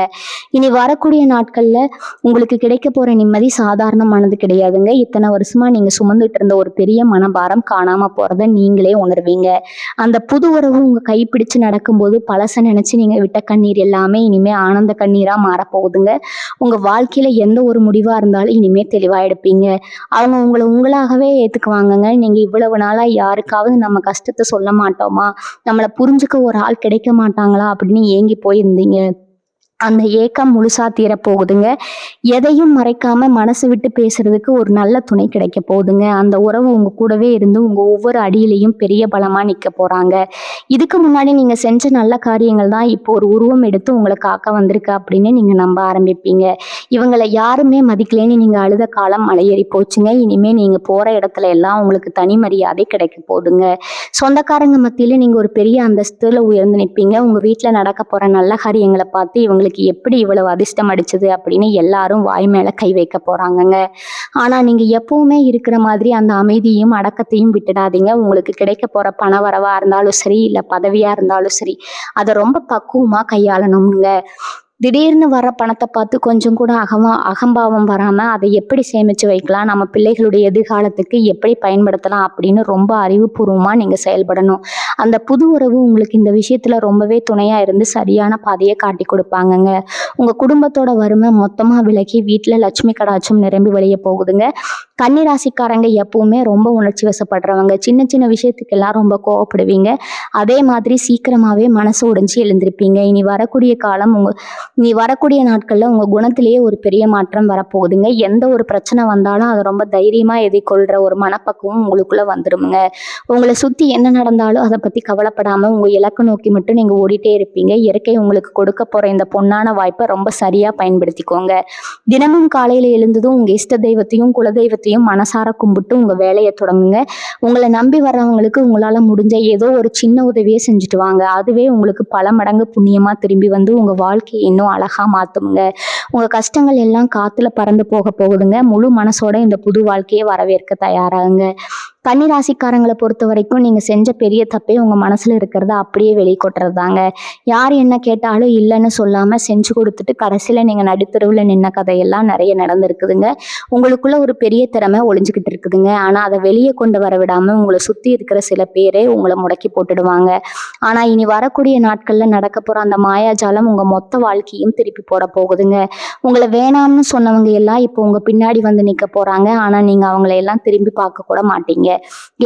இனி வரக்கூடிய நாட்கள்ல உங்களுக்கு கிடைக்க போற நிம்மதி சாதாரணமானது கிடையாதுங்க. இத்தனை வருஷமா நீங்க சுமந்துட்டு இருந்த ஒரு பெரிய மனபாரம் காணாம போறத நீங்களே உணர்வீங்க. அந்த புது உறவு உங்க கைப்பிடிச்சு நடக்கும்போது பழச நினைச்சு நீங்க விட்ட கண்ணீர் எல்லாமே இனிமே ஆனந்த கண்ணீரா மாறப்போகுதுங்க. உங்க வாழ்க்கையில எந்த ஒரு முடிவா இருந்தாலும் இனிமே தெளிவா எடுப்பீங்க. அவங்க உங்களை உங்களாகவே ஏத்துக்குவாங்கங்க. நீங்க இவ்வளவு நாளா யாருக்காவது நம்ம கஷ்டத்தை சொல்ல மாட்டோமா, நம்மளை புரிஞ்சுக்க ஒரு ஆள் கிடைக்க மாட்டாங்களா அப்படின்னு ஏங்கி போயிருந்தீங்க. அந்த ஏக்கம் முழுசா தீரப்போகுதுங்க. எதையும் மறைக்காம மனசு விட்டு பேசுறதுக்கு ஒரு நல்ல துணை கிடைக்க போகுதுங்க. அந்த உறவு உங்க கூடவே இருந்து உங்க ஒவ்வொரு அடியிலையும் பெரிய பலமா நிக்க போறாங்க. இதுக்கு முன்னாடி நீங்க செஞ்ச நல்ல காரியங்கள் தான் இப்போ ஒரு உருவம் எடுத்து உங்களை காக்க வந்திருக்கு அப்படின்னு நீங்க நம்ப ஆரம்பிப்பீங்க. இவங்களை யாருமே மதிக்கலைன்னு நீங்க அழுத காலம் மலையேறி போச்சுங்க. இனிமே நீங்க போற இடத்துல எல்லாம் உங்களுக்கு தனி மரியாதை கிடைக்க போகுதுங்க. சொந்தக்காரங்க மத்தியில நீங்க ஒரு பெரிய அந்தஸ்துல உயர்ந்து நிற்பீங்க. உங்க வீட்டுல நடக்க போற நல்ல காரியங்களை பார்த்து இவங்களுக்கு எப்படி இவ்வளவு அதிர்ஷ்டம் அடிச்சது அப்படின்னு எல்லாரும் வாய் மேல கை வைக்க போறாங்கங்க. ஆனா நீங்க எப்பவுமே இருக்கிற மாதிரி அந்த அமைதியும் அடக்கத்தையும் விட்டுடாதீங்க. உங்களுக்கு கிடைக்க போற பண வரவா இருந்தாலும் சரி, இல்ல பதவியா இருந்தாலும் சரி, அதை ரொம்ப பக்குவமா கையாளணுங்க. திடீர்னு வர பணத்தை பார்த்து கொஞ்சம் கூட அகம்பாவம் வராம அதை எப்படி சேமிச்சு வைக்கலாம், நம்ம பிள்ளைகளுடைய எதிர்காலத்துக்கு எப்படி பயன்படுத்தலாம் அப்படின்னு ரொம்ப அறிவுபூர்வமா நீங்க செயல்படணும். அந்த புது உறவு உங்களுக்கு இந்த விஷயத்துல ரொம்பவே துணையா இருந்து சரியான பாதையை காட்டி கொடுப்பாங்கங்க. உங்க குடும்பத்தோட வறுமை மொத்தமா விலகி வீட்டுல லட்சுமி கடாட்சம் நிரம்பி வெளியே போகுதுங்க. கன்னிராசிக்காரங்க எப்பவுமே ரொம்ப உணர்ச்சி வசப்படுறவங்க. சின்ன சின்ன விஷயத்துக்கெல்லாம் ரொம்ப கோவப்படுவீங்க. அதே மாதிரி சீக்கிரமாவே மனசு உடைஞ்சு எழுந்திருப்பீங்க. இனி வரக்கூடிய நாட்கள்ல உங்க குணத்திலேயே ஒரு பெரிய மாற்றம் வரப்போகுதுங்க. எந்த ஒரு பிரச்சனை வந்தாலும் அதை ரொம்ப தைரியமா எதிர்கொள்ற ஒரு மனப்பக்குவம் உங்களுக்குள்ள வந்துருமுங்க. உங்களை சுத்தி என்ன நடந்தாலும் அதை பத்தி கவலைப்படாம உங்க இலக்கு நோக்கி மட்டும் நீங்க ஓடிட்டே இருப்பீங்க. இயற்கை உங்களுக்கு கொடுக்க போற இந்த பொன்னான வாய்ப்பை ரொம்ப சரியா பயன்படுத்திக்கோங்க. தினமும் காலையில எழுந்ததும் உங்க இஷ்ட தெய்வத்தையும் குலதெய்வத்தையும் மனசார கும்பிட்டு உங்க வேலையை தொடங்குங்க. உங்களை நம்பி வர்றவங்களுக்கு உங்களால முடிஞ்ச ஏதோ ஒரு சின்ன உதவியை செஞ்சுட்டு வாங்க. அதுவே உங்களுக்கு பல மடங்கு புண்ணியமா திரும்பி வந்து உங்க வாழ்க்கையை இன்னும் அழகா மாத்துங்க. உங்க கஷ்டங்கள் எல்லாம் காத்துல பறந்து போக போகுதுங்க. முழு மனசோட இந்த புது வாழ்க்கையை வரவேற்க தயாராகுங்க. கன்னிராசிக்காரங்களை பொறுத்த வரைக்கும் நீங்க செஞ்ச பெரிய தப்பே உங்க மனசுல இருக்கிறத அப்படியே வெளிக்கொட்டுறது தாங்க. யார் என்ன கேட்டாலும் இல்லைன்னு சொல்லாம செஞ்சு கொடுத்துட்டு கடைசியில நீங்க நடுத்தருவுல நின்ன கதையெல்லாம் நிறைய நடந்திருக்குதுங்க. உங்களுக்குள்ள ஒரு பெரிய திறமை ஒளிஞ்சுக்கிட்டு இருக்குதுங்க. ஆனா அதை வெளியே கொண்டு வர விடாம உங்களை சுத்தி இருக்கிற சில பேரே உங்களை முடக்கி போட்டுடுவாங்க. ஆனா இனி வரக்கூடிய நாட்கள்ல நடக்க போற அந்த மாயாஜாலம் உங்க மொத்த வாழ்க்கையும் திருப்பி போட போகுதுங்க. உங்களை வேணாம்னு சொன்னவங்க எல்லாம் இப்போ உங்க பின்னாடி வந்து நிக்க போறாங்க. ஆனா நீங்க அவங்களை எல்லாம் திரும்பி பார்க்க கூட மாட்டீங்க.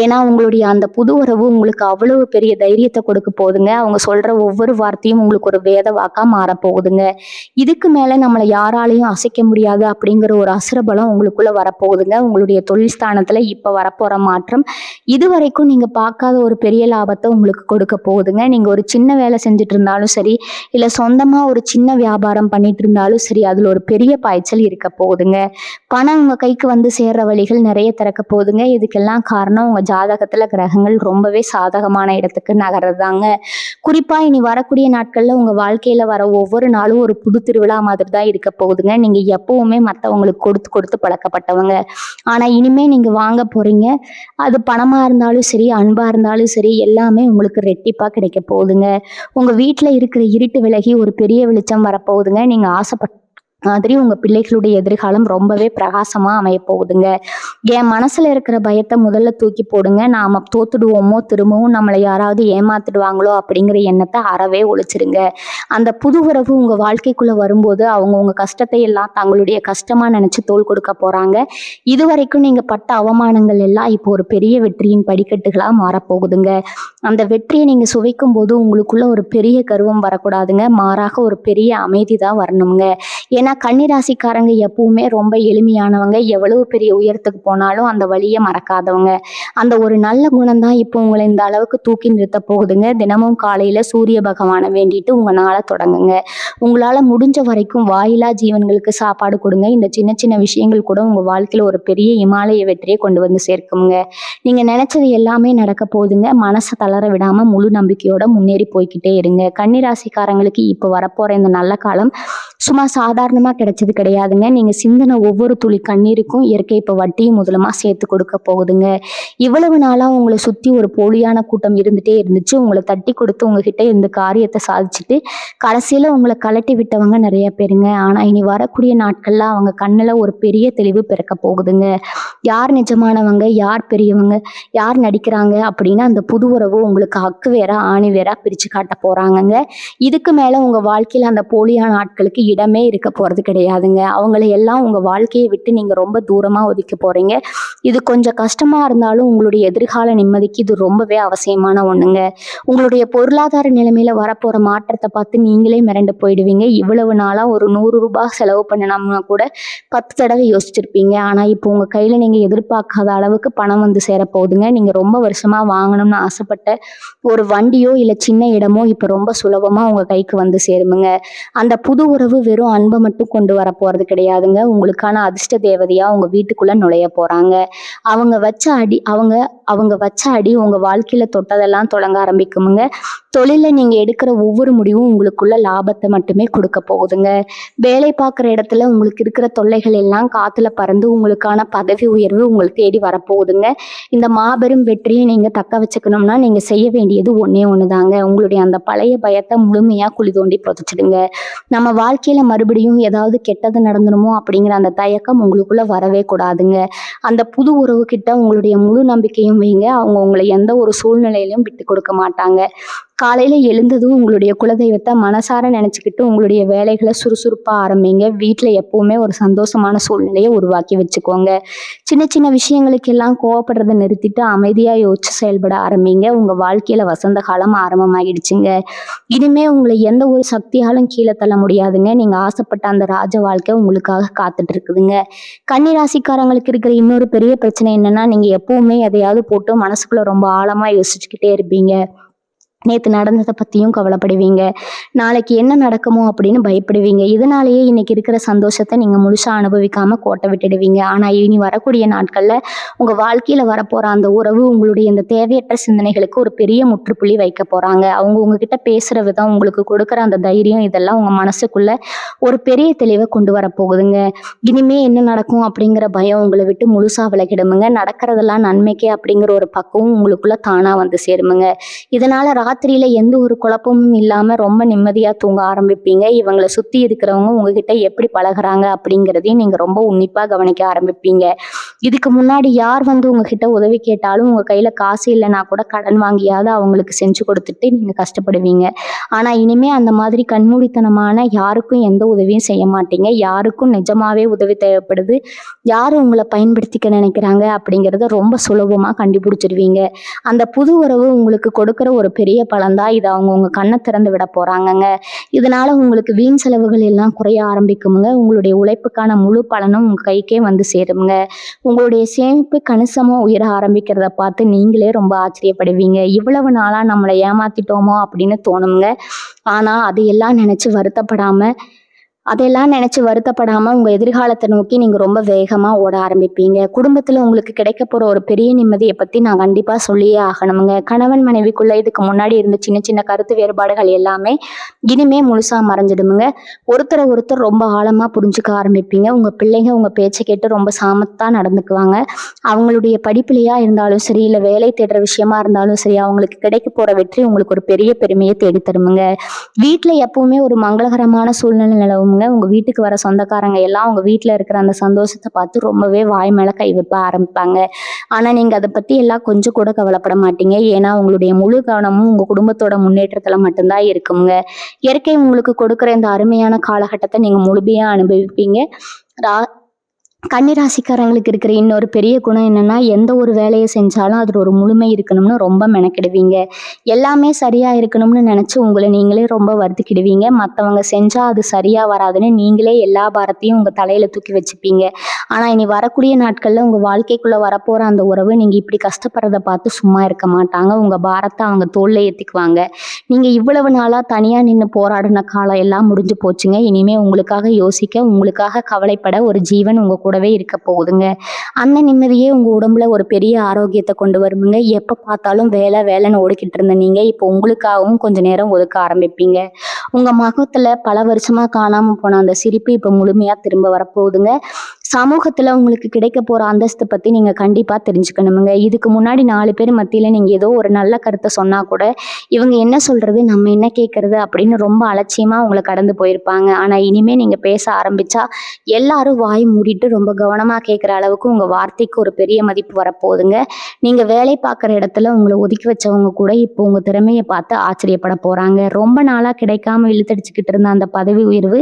ஏன்னா உங்களுடைய அந்த புது உறவு உங்களுக்கு அவ்வளவு பெரிய தைரியத்தை கொடுக்க போகுதுங்க. அவங்க சொல்ற ஒவ்வொரு வார்த்தையும் உங்களுக்கு ஒரு வேத வாக்கா மாற போகுதுங்க. இதுக்கு மேல நம்மளை யாராலையும் அசைக்க முடியாது அப்படிங்கிற ஒரு அசுரபலம் உங்களுக்குள்ள வரப்போகுதுங்க. உங்களுடைய தொழில் ஸ்தானத்துல இப்ப வரப்போற மாற்றம் இதுவரைக்கும் நீங்க பார்க்காத ஒரு பெரிய லாபத்தை உங்களுக்கு கொடுக்க போகுதுங்க. நீங்க ஒரு சின்ன வேலை செஞ்சுட்டு இருந்தாலும் சரி, இல்ல சொந்தமா ஒரு சின்ன வியாபாரம் பண்ணிட்டு இருந்தாலும் சரி, அதுல ஒரு பெரிய பாய்ச்சல் இருக்க போகுதுங்க. பணம் உங்க கைக்கு வந்து சேர்ற வழிகள் நிறைய திறக்க போகுதுங்க. இதுக்கெல்லாம் காரணம் உங்க ஜாதகத்துல கிரகங்கள் ரொம்பவே சாதகமான இடத்துக்கு நகர்றதாங்க. குறிப்பா இனி வரக்கூடிய நாட்கள்ல உங்க வாழ்க்கையில வர ஒவ்வொரு நாளும் ஒரு புது திருவிழா மாதிரி தான் இருக்க போகுதுங்க. நீங்க எப்பவுமே மத்தவங்களுக்கு கொடுத்து கொடுத்து பழக்கப்பட்டவங்க. ஆனா இனிமே நீங்க வாங்க போறீங்க. அது பணமா இருந்தாலும் சரி, அன்பா இருந்தாலும் சரி, எல்லாமே உங்களுக்கு ரெட்டிப்பா கிடைக்க போகுதுங்க. உங்க வீட்டுல இருக்கிற இருட்டு விலகி ஒரு பெரிய வெளிச்சம் வரப்போகுதுங்க. நீங்க ஆசைப்பட்ட மாதிரி உங்க பிள்ளைகளுடைய எதிர்காலம் ரொம்பவே பிரகாசமா அமைய போகுதுங்க. என் மனசுல இருக்கிற பயத்தை முதல்ல தூக்கி போடுங்க. நாம தோத்துடுவோமோ, திரும்பவும் நம்மளை யாராவது ஏமாத்திடுவாங்களோ அப்படிங்கிற எண்ணத்தை அறவே ஒழிச்சிருங்க. அந்த புது உறவு உங்க வாழ்க்கைக்குள்ள வரும்போது அவங்க உங்க கஷ்டத்தை எல்லாம் தங்களுடைய கஷ்டமா நினைச்சு தோள் கொடுக்க போறாங்க. இதுவரைக்கும் நீங்க பட்ட அவமானங்கள் எல்லாம் இப்போ ஒரு பெரிய வெற்றியின் படிக்கட்டுகளா மாறப்போகுதுங்க. அந்த வெற்றியை நீங்க சுவைக்கும் போது உங்களுக்குள்ள ஒரு பெரிய கர்வம் வரக்கூடாதுங்க. மாறாக ஒரு பெரிய அமைதி தான் வரணுங்க. ஏன்னா கன்னிராசிக்காரங்க எப்பவுமே ரொம்ப எளிமையானவங்க. எவ்வளவு பெரிய உயரத்துக்கு போனாலும் அந்த வழியை மறக்காதவங்க. அந்த ஒரு நல்ல குணம் தான் இப்போ உங்களை இந்த அளவுக்கு தூக்கி நிறுத்த போகுதுங்க. தினமும் காலையில சூரிய பகவானை வேண்டிட்டு உங்க நாளை தொடங்குங்க. உங்களால முடிஞ்ச வரைக்கும் வாயிலா ஜீவன்களுக்கு சாப்பாடு கொடுங்க. இந்த சின்ன சின்ன விஷயங்கள் கூட உங்க வாழ்க்கையில ஒரு பெரிய இமாலய வெற்றியை கொண்டு வந்து சேர்க்குங்க. நீங்க நினைச்சது எல்லாமே நடக்க போகுதுங்க. மனசை தளர விடாம முழு நம்பிக்கையோட முன்னேறி போய்கிட்டே இருங்க. கன்னிராசிக்காரங்களுக்கு இப்போ வரப்போற இந்த நல்ல காலம் சும்மா சாதாரணமாக கிடைச்சது கிடையாதுங்க. நீங்கள் சிந்தின ஒவ்வொரு துளி கண்ணீருக்கும் இயற்கை இப்போ வட்டியும் முதலுமா சேர்த்து கொடுக்க போகுதுங்க. இவ்வளவு நாளாக உங்களை சுற்றி ஒரு போலியான கூட்டம் இருந்துகிட்டே இருந்துச்சு. உங்களை தட்டி கொடுத்து உங்ககிட்ட இந்த காரியத்தை சாதிச்சுட்டு கடைசியில் உங்களை கலட்டி விட்டவங்க நிறைய பேருங்க. ஆனால் இனி வரக்கூடிய நாட்களில் அவங்க கண்ணில் ஒரு பெரிய தெளிவு பிறக்க போகுதுங்க. யார் நிஜமானவங்க, யார் பெரியவங்க, யார் நடிக்கிறாங்க அப்படின்னு அந்த புது உறவு உங்களுக்கு அக்கு வேற ஆணி வேற பிரித்து காட்ட போகிறாங்கங்க. இதுக்கு மேலே உங்கள் வாழ்க்கையில் அந்த போலியான ஆட்களுக்கு இடமே இருக்க போகிறது கிடையாதுங்க. அவங்கள எல்லாம் உங்கள் வாழ்க்கையை விட்டு நீங்கள் ரொம்ப தூரமாக ஒதுக்க போகிறீங்க. இது கொஞ்சம் கஷ்டமாக இருந்தாலும் உங்களுடைய எதிர்கால நிம்மதிக்கு இது ரொம்பவே அவசியமான ஒன்றுங்க. உங்களுடைய பொருளாதார நிலைமையில் வரப்போகிற மாற்றத்தை பார்த்து நீங்களே மிரண்டு போயிடுவீங்க. இவ்வளவு நாளாக ஒரு 100 ரூபாய் செலவு பண்ணினோம்னா கூட 10 தடவை யோசிச்சிருப்பீங்க. ஆனால் இப்போ உங்கள் கையில் நீங்கள் எதிர்பார்க்காத அளவுக்கு பணம் வந்து சேரப்போகுதுங்க. நீங்கள் ரொம்ப வருஷமாக வாங்கணும்னு ஆசைப்பட்ட ஒரு வண்டியோ இல்லை சின்ன இடமோ இப்போ ரொம்ப சுலபமாக உங்கள் கைக்கு வந்து சேருமுங்க. அந்த புது உறவு வெறும் அன்பை மட்டும் கொண்டு வர போகிறது கிடையாதுங்க. உங்களுக்கான அதிர்ஷ்ட தேவதையாக உங்கள் வீட்டுக்குள்ளே நுழைய போகிறாங்க. அவங்க வச்ச அடி உங்கள் வாழ்க்கையில் தொட்டதெல்லாம் தொடங்க ஆரம்பிக்குமுங்க. தொழிலில் நீங்கள் எடுக்கிற ஒவ்வொரு முடிவும் உங்களுக்குள்ள லாபத்தை மட்டுமே கொடுக்க போகுதுங்க. வேலை பார்க்குற இடத்துல உங்களுக்கு இருக்கிற தொல்லைகள் எல்லாம் காற்றுல பறந்து உங்களுக்கான பதவி உயர்வு உங்களை தேடி வரப்போகுதுங்க. இந்த மாபெரும் வெற்றியை நீங்கள் தக்க வச்சுக்கணும்னா நீங்கள் செய்ய வேண்டியது ஒன்றே ஒன்று தாங்க. உங்களுடைய அந்த பழைய பயத்தை முழுமையாக குழி தோண்டி புதைச்சிடுங்க. நம்ம வாழ்க்கையில் மறுபடியும் ஏதாவது கெட்டது நடந்துடுமோ அப்படிங்கிற அந்த தயக்கம் உங்களுக்குள்ளே வரவே கூடாதுங்க. அந்த புது உறவு கிட்ட உங்களுடைய முழு நம்பிக்கையும் வைங்க. அவங்க உங்களை எந்த ஒரு சூழ்நிலையிலும் விட்டு கொடுக்க மாட்டாங்க. காலையில் எழுந்ததும் உங்களுடைய குலதெய்வத்தை மனசார நினச்சிக்கிட்டு உங்களுடைய வேலைகளை சுறுசுறுப்பாக ஆரம்பிங்க. வீட்டில் எப்போவுமே ஒரு சந்தோஷமான சூழ்நிலையை உருவாக்கி வச்சுக்கோங்க. சின்ன சின்ன விஷயங்களுக்கெல்லாம் கோவப்படுறதை நிறுத்திட்டு அமைதியாக யோசிச்சு செயல்பட ஆரம்பிங்க. உங்கள் வாழ்க்கையில் வசந்த காலம் ஆரம்பமாகிடுச்சுங்க. இனிமே உங்களை எந்த ஒரு சக்தியாலும் கீழே தள்ள முடியாதுங்க. நீங்கள் ஆசைப்பட்ட அந்த ராஜ வாழ்க்கை உங்களுக்காக காத்துட்டு இருக்குதுங்க. கன்னி ராசிக்காரங்களுக்கு இருக்கிற இன்னொரு பெரிய பிரச்சனை என்னன்னா, நீங்கள் எப்பவுமே எதையாவது போட்டு மனசுக்குள்ள ரொம்ப ஆழமாக யோசிச்சுக்கிட்டே இருப்பீங்க. நேற்று நடந்ததை பற்றியும் கவலைப்படுவீங்க. நாளைக்கு என்ன நடக்குமோ அப்படின்னு பயப்படுவீங்க. இதனாலேயே இன்னைக்கு இருக்கிற சந்தோஷத்தை நீங்கள் முழுசாக அனுபவிக்காமல் கோட்டை விட்டுடுவீங்க. ஆனால் இனி வரக்கூடிய நாட்களில் உங்கள் வாழ்க்கையில் வரப்போகிற அந்த உறவு உங்களுடைய இந்த தேவையற்ற சிந்தனைகளுக்கு ஒரு பெரிய முற்றுப்புள்ளி வைக்க போகிறாங்க. அவங்க உங்ககிட்ட பேசுகிற விதம், உங்களுக்கு கொடுக்குற அந்த தைரியம், இதெல்லாம் உங்கள் மனசுக்குள்ள ஒரு பெரிய தெளிவை கொண்டு வரப்போகுதுங்க. இனிமே என்ன நடக்கும் அப்படிங்கிற பயம் உங்களை விட்டு முழுசாக விலகிடுமுங்க. நடக்கிறதெல்லாம் நன்மைக்கே அப்படிங்கிற ஒரு பக்குவம் உங்களுக்குள்ள தானாக வந்து சேருமுங்க. இதனால் ராத்திரியில எந்த ஒரு குழப்பமும் இல்லாம ரொம்ப நிம்மதியா தூங்க ஆரம்பிப்பீங்க. இவங்களை சுத்தி இருக்கிறவங்க உங்ககிட்ட எப்படி பழகுறாங்க அப்படிங்கிறதையும் நீங்க ரொம்ப உன்னிப்பா கவனிக்க ஆரம்பிப்பீங்க. இதுக்கு முன்னாடி யார் வந்து உங்ககிட்ட உதவி கேட்டாலும் உங்க கையில காசு இல்லைன்னா கூட கடன் வாங்கியாவது அவங்களுக்கு செஞ்சு கொடுத்துட்டு நீங்க கஷ்டப்படுவீங்க. ஆனா இனிமே அந்த மாதிரி கண்மூடித்தனமான யாருக்கும் எந்த உதவியும் செய்ய மாட்டீங்க. யாருக்கும் நிஜமாவே உதவி தேவைப்படுது, யாரு உங்களை பயன்படுத்திக்க நினைக்கிறாங்க அப்படிங்கிறத ரொம்ப சுலபமா கண்டுபிடிச்சிருவீங்க. அந்த புது உறவு உங்களுக்கு கொடுக்குற ஒரு பெரிய பலன்தான். இதை அவங்க உங்க கண்ணை திறந்து விட போறாங்கங்க. இதனால உங்களுக்கு வீண் செலவுகள் எல்லாம் குறைய ஆரம்பிக்குமுங்க. உங்களுடைய உழைப்புக்கான முழு பலனும் உங்க கைக்கே வந்து சேருங்க. உங்களுடைய சேமிப்பு கணிசமா உயர ஆரம்பிக்கிறத பார்த்து நீங்களே ரொம்ப ஆச்சரியப்படுவீங்க. இவ்வளவு நாளா நம்மளை ஏமாத்திட்டோமோ அப்படின்னு தோணுங்க. ஆனா அதெல்லாம் நினச்சி வருத்தப்படாமல் உங்கள் எதிர்காலத்தை நோக்கி நீங்கள் ரொம்ப வேகமாக ஓட ஆரம்பிப்பீங்க. குடும்பத்தில் உங்களுக்கு கிடைக்க போகிற ஒரு பெரிய நிம்மதியை பற்றி நான் கண்டிப்பாக சொல்லியே ஆகணுமுங்க. கணவன் மனைவிக்குள்ளே இதுக்கு முன்னாடி இருந்த சின்ன சின்ன கருத்து வேறுபாடுகள் எல்லாமே இனிமே முழுசாக மறைஞ்சிடுமுங்க. ஒருத்தர் ரொம்ப ஆழமாக புரிஞ்சுக்க ஆரம்பிப்பீங்க. உங்கள் பிள்ளைங்க உங்கள் பேச்சை கேட்டு ரொம்ப சாமத்தாக நடந்துக்குவாங்க. அவங்களுடைய படிப்பிலையா இருந்தாலும் சரி, இல்லை வேலை தேடுற விஷயமா இருந்தாலும் சரி, அவங்களுக்கு கிடைக்க போகிற வெற்றி உங்களுக்கு ஒரு பெரிய பெருமையை தேடித்தருமுங்க. வீட்டில் எப்பவுமே ஒரு மங்களகரமான சூழ்நிலை நிலவுங்க. உங்க வீட்டுக்கு வர சொந்தக்காரங்க எல்லாம் உங்க வீட்டுல இருக்கிற அந்த சந்தோஷத்தை பார்த்து ரொம்பவே வாய் மேல கை வைப்ப ஆரம்பிப்பாங்க. ஆனா நீங்க அதை பத்தி எல்லாம் கொஞ்சம் கூட கவலைப்பட மாட்டீங்க. ஏன்னா உங்களுடைய முழு கவனமும் உங்க குடும்பத்தோட முன்னேற்றத்துல மட்டும்தான் இருக்குங்க. இயற்கை உங்களுக்கு கொடுக்குற இந்த அருமையான காலகட்டத்தை நீங்க முழுமையா அனுபவிப்பீங்க. கன்னிராசிக்காரங்களுக்கு இருக்கிற இன்னொரு பெரிய குணம் என்னன்னா, எந்த ஒரு வேலையை செஞ்சாலும் அதில் ஒரு முழுமை இருக்கணும்னு ரொம்ப மெனக்கிடுவீங்க. எல்லாமே சரியா இருக்கணும்னு நினைச்சு உங்களை நீங்களே ரொம்ப வருத்திக்கிடுவீங்க. மற்றவங்க செஞ்சா அது சரியா வராதுன்னு நீங்களே எல்லா பாரத்தையும் உங்க தலையில தூக்கி வச்சுப்பீங்க. ஆனா இனி வரக்கூடிய நாட்கள்ல உங்க வாழ்க்கைக்குள்ள வரப்போற அந்த உறவு நீங்க இப்படி கஷ்டப்படுறத பார்த்து சும்மா இருக்க மாட்டாங்க. உங்க பாரத்தை அவங்க தோல்ல ஏத்திக்குவாங்க. நீங்க இவ்வளவு நாளா தனியா நின்று போராடின காலம் எல்லாம் முடிஞ்சு போச்சுங்க. இனிமே உங்களுக்காக யோசிக்க, உங்களுக்காக கவலைப்பட ஒரு ஜீவன் உங்க கூடவே இருக்க போகுதுங்க. அந்த நிம்மதியே உங்க உடம்புல ஒரு பெரிய ஆரோக்கியத்தை கொண்டு வருமுங்க. எப்ப பார்த்தாலும் வேலை வேலைன்னு ஓடிக்கிட்டு இருந்த நீங்க இப்போ உங்களுக்காகவும் கொஞ்ச நேரம் ஒதுக்க ஆரம்பிப்பீங்க. உங்க முகத்துல பல வருஷமா காணாம போன அந்த சிரிப்பு இப்ப முழுமையா திரும்ப வரப்போகுதுங்க. சமூகத்துல உங்களுக்கு கிடைக்க போற அந்தஸ்து பத்தி நீங்க கண்டிப்பா தெரிஞ்சுக்கணுமுங்க. இதுக்கு முன்னாடி 4 பேர் மத்தியில நீங்க ஏதோ ஒரு நல்ல கருத்தை சொன்னா கூட, இவங்க என்ன சொல்றது, நம்ம என்ன கேட்கறது அப்படின்னு ரொம்ப அலட்சியமா உங்களை கடந்து போயிருப்பாங்க. ஆனா இனிமே நீங்க பேச ஆரம்பிச்சா எல்லாரும் வாய் மூடிட்டு ரொம்ப கவனமா கேட்குற அளவுக்கு உங்க வார்த்தைக்கு ஒரு பெரிய மதிப்பு வரப்போகுதுங்க. நீங்க வேலை பார்க்குற இடத்துல உங்களை ஒதுக்கி வச்சவங்க கூட இப்போ உங்க திறமையை பார்த்து ஆச்சரியப்பட போறாங்க. ரொம்ப நாளா கிடைக்காம இழுத்தடிச்சுக்கிட்டு இருந்த அந்த பதவி உயர்வு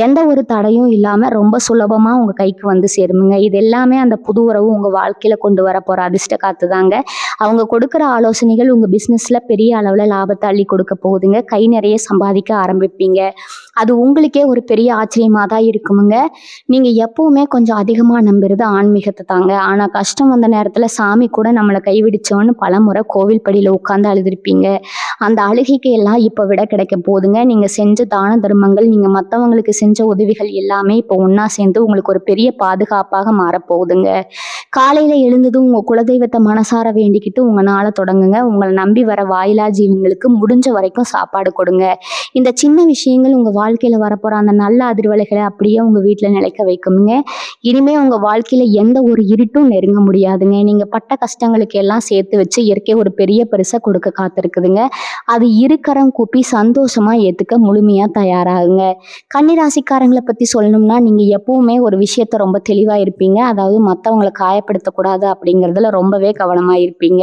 எந்த ஒரு தடையும் இல்லாம ரொம்ப சுலபமா உங்க கைக்கு வந்து சேருமுங்க. இது எல்லாமே அந்த புது உறவு உங்க வாழ்க்கையில கொண்டு வர போற அதிர்ஷ்ட காத்து தாங்க. அவங்க கொடுக்குற ஆலோசனைகள் உங்க பிசினஸ்ல பெரிய அளவுல லாபத்தை அள்ளி கொடுக்க போகுதுங்க. கை நிறைய சம்பாதிக்க ஆரம்பிப்பீங்க. அது உங்களுக்கே ஒரு பெரிய ஆச்சரியமா தான் இருக்குமுங்க. நீங்க எப்பவுமே கொஞ்சம் அதிகமா நம்புறது ஆன்மீகத்தை தாங்க. ஆனா கஷ்டம் வந்த நேரத்துல சாமி கூட நம்மளை கைவிடிச்சோன்னு பலமுறை கோவில் படியில உட்கார்ந்து அழுதுருப்பீங்க. அந்த அழுகைக்கு எல்லாம் இப்ப விட கிடைக்க போகுதுங்க. நீங்க செஞ்ச தான தர்மங்கள், நீங்க மத்தவங்களுக்கு செஞ்ச உதவிகள் எல்லாமே இப்போ ஒண்ணா சேர்ந்து உங்களுக்கு ஒரு பெரிய பாதுகாப்பாக மாறப்போகுதுங்க. காலையில எழுந்ததும் உங்க குலதெய்வத்தை மனசார வேண்டிக்கிட்டு உங்க நாளை தொடங்குங்க. உங்களை நம்பி வர வாயிலா ஜீவங்களுக்கு முடிஞ்ச வரைக்கும் சாப்பாடு கொடுங்க. இந்த சின்ன விஷயங்கள் உங்க வாழ்க்கையில வரப்போற அந்த நல்ல அதிர்வலைகளை அப்படியே உங்க வீட்டுல நிலைக்க வைக்குங்க. இனிமே உங்க வாழ்க்கையில எந்த ஒரு இருட்டும் நெருங்க முடியாதுங்க. நீங்க பட்ட கஷ்டங்களுக்கு எல்லாம் சேர்த்து வச்சு இயற்கை ஒரு பெரிய பரிசை கொடுக்க காத்திருக்குதுங்க. அது இருக்கரம் கூப்பி சந்தோஷமா ஏத்துக்க முழுமையா தயாராகுங்க. கன்னிராசிக்காரங்களை பத்தி சொல்லணும்னா, நீங்க எப்பவுமே ஒரு விஷயத்த ரொம்ப தெளிவா இருப்பீங்க. அதாவது மற்றவங்களை காயப்படுத்தக்கூடாது அப்படிங்கிறதுல ரொம்பவே கவனமா இருப்பீங்க.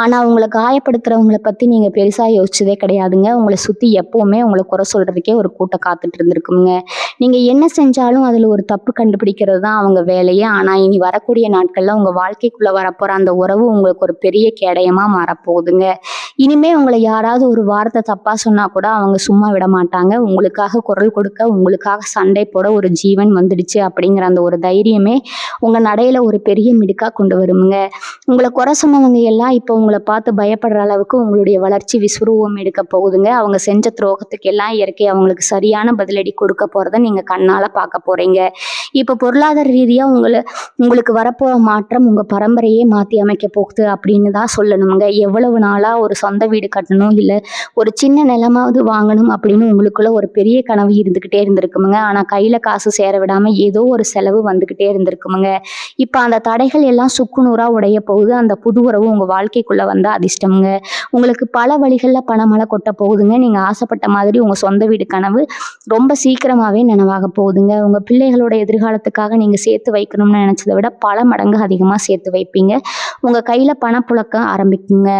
ஆனா உங்களை காயப்படுத்துறவங்களை பத்தி நீங்க பெருசா யோசிச்சதே கிடையாதுங்க. உங்களை சுத்தி எப்பவுமே உங்களை குறை சொல்றதுக்கே ஒரு கூட்டம் காத்துட்டு இருந்திருக்குங்க. நீங்க என்ன செஞ்சாலும் அதுல ஒரு தப்பு கண்டுபிடிக்கிறது தான் அவங்க வேலையே. ஆனா இனி வரக்கூடிய நாட்கள்ல உங்க வாழ்க்கைக்குள்ள வரப்போற அந்த உறவு உங்களுக்கு ஒரு பெரிய கேடயமா மாறப்போகுதுங்க. இனிமே உங்களை யாராவது ஒரு வார்த்தை தப்பா சொன்னா கூட அவங்க சும்மா விட மாட்டாங்க. உங்களுக்காக குரல் கொடுக்க, உங்களுக்காக சண்டை போட ஒரு ஜீவன் வந்துடுச்சு அப்படிங்கிற அந்த ஒரு தைரியமே உங்க நடையில ஒரு பெரிய மிடுக்கா கொண்டு வருமுங்க. உங்களை குறை சொன்னவங்க எல்லாம் இப்போ உங்களை பார்த்து பயப்படுற அளவுக்கு உங்களுடைய வளர்ச்சி விஸ்வரூபம் எடுக்க போகுதுங்க. அவங்க செஞ்ச துரோகத்துக்கு எல்லாம் இயற்கை அவங்களுக்கு சரியான பதிலடி கொடுக்க போறதை நீங்க கண்ணால பார்க்க போறீங்க. இப்போ பொருளாதார ரீதியா உங்களுக்கு வரப்போற மாற்றம் உங்க பரம்பரையே மாத்தி அமைக்க போகுது அப்படின்னு தான் சொல்லணுங்க. எவ்வளவு நாளா ஒரு சொந்த வீடு கட்டணும், இல்ல ஒரு சின்ன நிலமாவது வாங்கணும் அப்படின்னு உங்களுக்குள்ள ஒரு பெரிய கனவு இருந்துகிட்டே இருந்திருக்குமுங்க. ஆனா கையில காசு சேர விடாம ஏதோ ஒரு செலவு வந்துகிட்டே இருந்திருக்குமுங்க. இப்ப அந்த தடைகள் எல்லாம் சுக்குநூறா உடைய போகுது. அந்த புது உறவு உங்க வாழ்க்கைக்குள்ள வந்த அதிர்ஷ்டம்ங்க. உங்களுக்கு பல வழிகள்ல பணமழை கொட்ட போகுதுங்க. நீங்க ஆசைப்பட்ட மாதிரி உங்க சொந்த வீடு கனவு ரொம்ப சீக்கிரமாவே நினைவாக போகுதுங்க. உங்க பிள்ளைகளோட எதிர்காலத்துக்காக நீங்க சேர்த்து வைக்கணும்னு நினைச்சதை விட பல மடங்கு அதிகமா சேர்த்து வைப்பீங்க. உங்க கையில பணப்புழக்க ஆரம்பிக்குங்க.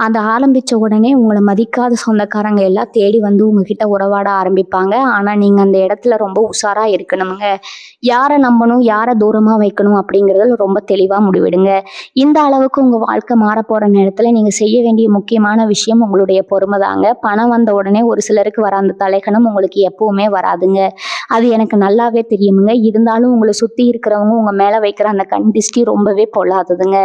அந்த ஆரம்பிச்ச உடனே உங்களை மதிக்காத சொந்தக்காரங்க எல்லாம் தேடி வந்து உங்ககிட்ட உறவாட ஆரம்பிப்பாங்க. ஆனா நீங்க அந்த இடத்துல ரொம்ப உஷாரா இருக்கணுங்க. யாரை நம்பணும், யாரை தூரமா வைக்கணும் அப்படிங்கிறதுல ரொம்ப தெளிவா முடிவிடுங்க. இந்த அளவுக்கு உங்க வாழ்க்கை மாற போற நேரத்துல நீங்க செய்ய வேண்டிய முக்கியமான விஷயம் உங்களுடைய பொறுமை தாங்க. பணம் வந்த உடனே ஒரு சிலருக்கு வர அந்த தலைக்கணம் உங்களுக்கு எப்பவுமே வராதுங்க. அது எனக்கு நல்லாவே தெரியுமுங்க. இருந்தாலும் உங்களை சுத்தி இருக்கிறவங்க உங்க மேல வைக்கிற அந்த கண் திருஷ்டி ரொம்பவே பொல்லாததுங்க.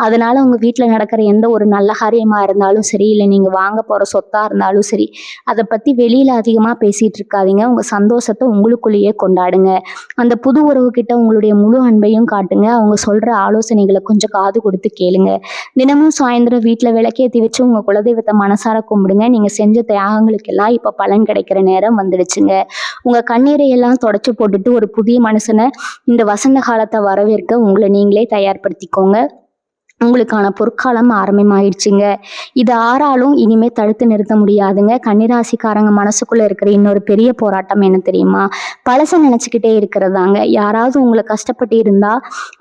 அதனால உங்க வீட்டுல நடக்கிற எந்த ஒரு நல்ல காரியமா இருந்தாலும் சரி, இல்லை நீங்க வாங்க போற சொத்தா இருந்தாலும் சரி, அதை பத்தி வெளியில அதிகமா பேசிட்டு இருக்காதீங்க. உங்க சந்தோஷத்தை உங்களுக்குள்ளேயே கொண்டாடுங்க. அந்த புது உறவு கிட்ட உங்களுடைய முழு அன்பையும் காட்டுங்க. அவங்க சொல்ற ஆலோசனைகளை கொஞ்சம் காது கொடுத்து கேளுங்க. தினமும் சாயந்தரம் வீட்டுல விளக்கேத்தி வச்சு உங்க குலதெய்வத்தை மனசார கும்பிடுங்க. நீங்க செஞ்ச தியாகங்களுக்கெல்லாம் இப்ப பலன் கிடைக்கிற நேரம் வந்துடுச்சுங்க. உங்க கண்ணீரை எல்லாம் தொடச்சு போட்டுட்டு ஒரு புதிய மனுஷனை இந்த வசந்த காலத்தை வரவேற்க உங்களை நீங்களே தயார்படுத்திக்கோங்க. உங்களுக்கான பொற்காலம் ஆரம்பமாயிடுச்சுங்க. இது ஆறாலும் இனிமே தடுத்து நிறுத்த முடியாதுங்க. கன்னிராசிக்காரங்க மனசுக்குள்ள இருக்கிற இன்னொரு பெரிய போராட்டம் என்ன தெரியுமா? பழச நினைச்சுக்கிட்டே இருக்கிறதாங்க. யாராவது உங்களை கஷ்டப்பட்டு இருந்தா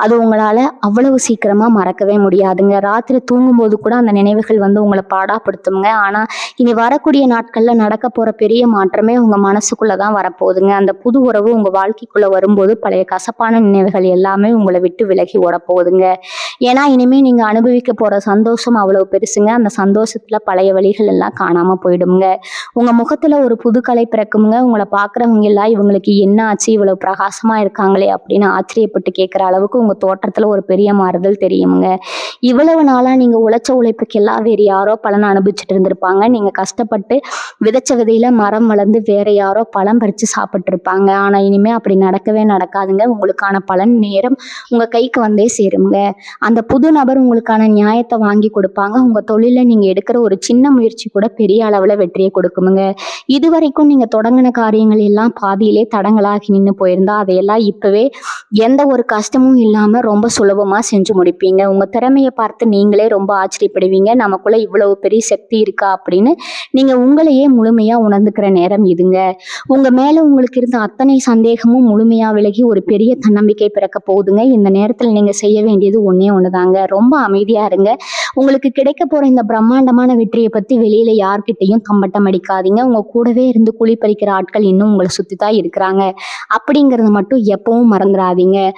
அது உங்களால அவ்வளவு சீக்கிரமா மறக்கவே முடியாதுங்க. ராத்திரி தூங்கும்போது கூட அந்த நினைவுகள் வந்து உங்களை பாடாப்படுத்துங்க. ஆனா இனி வரக்கூடிய நாட்கள்ல நடக்க போற பெரிய மாற்றமே உங்க மனசுக்குள்ளதான் வரப்போகுதுங்க. அந்த புது உறவு உங்க வாழ்க்கைக்குள்ள வரும்போது பழைய கசப்பான நினைவுகள் எல்லாமே உங்களை விட்டு விலகி ஓட போகுதுங்க. ஏன்னா இனிமே நீங்க அனுபவிக்க போற சந்தோஷம் அவ்வளவு பெருசுங்க. அந்த சந்தோஷத்துல பழைய வழிகள் எல்லாம் காணாம போயிடுங்க. உங்க முகத்துல ஒரு புது கலை பிறக்குங்க. உங்களை பாக்குறவங்க எல்லாம் இவங்களுக்கு என்ன ஆச்சு, இவ்வளவு பிரகாசமா இருக்காங்களே அப்படின்னு ஆச்சரியப்பட்டு கேட்கிற அளவுக்கு உங்க தோற்றத்துல ஒரு பெரிய மாறுதல் தெரியுங்க. இவ்வளவு நாளா நீங்க உழைச்ச உழைப்புக்கு எல்லாம் வேறு யாரோ பலன் அனுபவிச்சுட்டு இருந்திருப்பாங்க. நீங்க கஷ்டப்பட்டு விதைச்ச விதையில மரம் வளர்ந்து வேற யாரோ பழம் பறிச்சு சாப்பிட்டுருப்பாங்க. ஆனா இனிமே அப்படி நடக்கவே நடக்காதுங்க. உங்களுக்கான பலன் நேரம் உங்க கைக்கு வந்தே சேருங்க. அந்த புது நபர் உங்களுக்கான நியாயத்தை வாங்கி கொடுப்பாங்க. உங்க தொழில நீங்க எடுக்கிற ஒரு சின்ன முயற்சி கூட பெரிய அளவுல வெற்றியை கொடுக்குமுங்க. இதுவரைக்கும் நீங்க தொடங்கின காரியங்கள் எல்லாம் பாதியிலே தடங்களாகி நின்று போயிருந்தா அதையெல்லாம் இப்பவே எந்த ஒரு கஷ்டமும் இல்லாம ரொம்ப சுலபமா செஞ்சு முடிப்பீங்க. உங்க திறமையை பார்த்து நீங்களே ரொம்ப ஆச்சரியப்படுவீங்க. நமக்குள்ள இவ்வளவு பெரிய சக்தி இருக்கா அப்படின்னு நீங்க உங்களையே முழுமையா உணர்ந்துக்கிற நேரம் இதுங்க. உங்க மேல உங்களுக்கு இருந்த அத்தனை சந்தேகமும் முழுமையா விலகி ஒரு பெரிய தன்னம்பிக்கை பிறக்க போகுதுங்க. இந்த நேரத்துல நீங்க செய்ய வேண்டியது ஒண்ணே ஒண்ணுதாங்க. ரொம்ப அமைதியா இருங்க. உங்களுக்கு கிடைக்க போற இந்த பிரம்மாண்டமான வெற்றியை பத்தி வெளியில யார்கிட்டையும் தம்பட்டம் அடிக்காதீங்க. உங்க கூடவே இருந்து குழி பறிக்கிற ஆட்கள் இன்னும் உங்களை சுத்தி தான் இருக்கிறாங்க அப்படிங்கறது மட்டும் எப்பவும் மறந்துடாதீங்க.